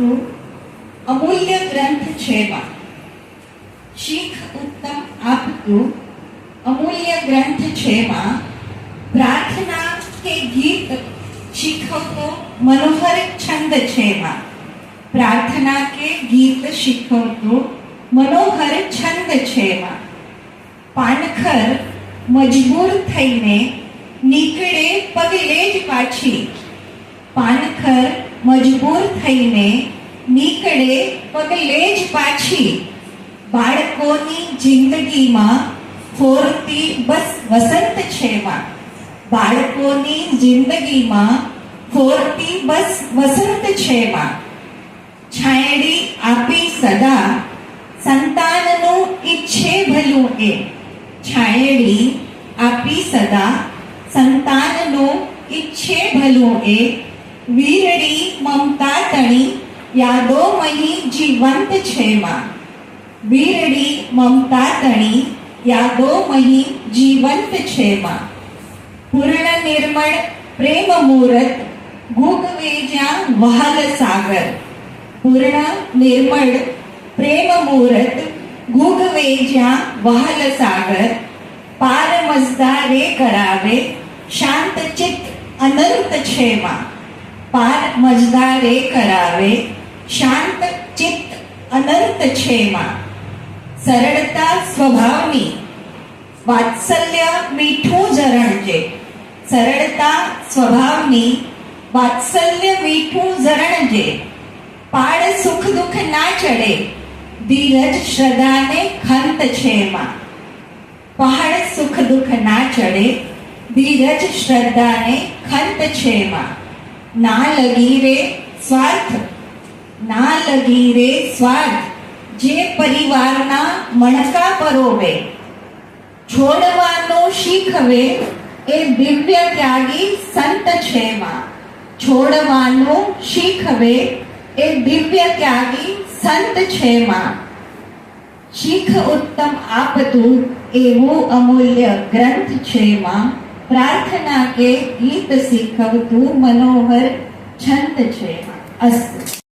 શીખવતું અમૂલ્ય ગ્રંથ છે માં. શીખ ઉત્તમ આપતું અમૂલ્ય ગ્રંથ છે માં. પ્રાર્થના કે ગીત શીખવતો મનોહર છંદ છે માં. પ્રાર્થના કે ગીત શીખવતો મનોહર છંદ છે માં. પાનખર મજબૂર થઈને નીકળે પગલે જ પાછી. પાનખર મજબૂર થઈને નીકળે પગલે જ પાછી. બાળકોની જિંદગીમાં ફોરતી બસ વસંત છે માં. બાળકોની જિંદગીમાં ફોરતી બસ વસંત છે માં. છાયડી આપી સદા સંતાનનું ઈચ્છે ભલું એ. છાયડી આપી સદા સંતાનનું ઈચ્છે ભલું એ. વીરડી મમતા તણી યાદોમયી જીવંત છે માં. વીરડી મમતા તણી યાદોમયી જીવંત છે માં. પૂર્ણ નિર્મળ પ્રેમ મૂરત ગુગવે જ્યાં વહાલ સાગર. પૂર્ણ નિર્મળ પ્રેમ મૂરત ગુગવે જ્યાં વહાલ સાગર. પાર મજદારે કરાવે શાંત ચિત્ત અનંત છે માં. પાર મજદારે કરાવે શાંત ચિત્ત અનંત છે માં. સરળતા સ્વભાવની વાત્સલ્ય મીઠું ઝરણજે. સરળતા સ્વભાવની વાત્સલ્ય મીઠું ઝરણજે. પાડ સુખ દુઃખ ના ચડે ધીરજ શ્રદ્ધાને ખંત છે માં. પહાડ સુખ દુઃખ ના ચડે ધીરજ શ્રદ્ધાને ખંત છે માં. ના લગી રે સ્વાર્થ ના લગી રે સ્વાર્થ જે પરિવારના મણકા પરોવે. છોડવાનું શીખવે એ દિવ્ય ત્યાગી સંત છે માં. છોડવાનું શીખવે એ દિવ્ય ત્યાગી સંત છે માં. શીખ ઉત્તમ આપતું એવું અમૂલ્ય ગ્રંથ છે માં. પ્રાર્થના કે ગીત શીખવતું મનોહર છંદ છે માં. અસ્તુ.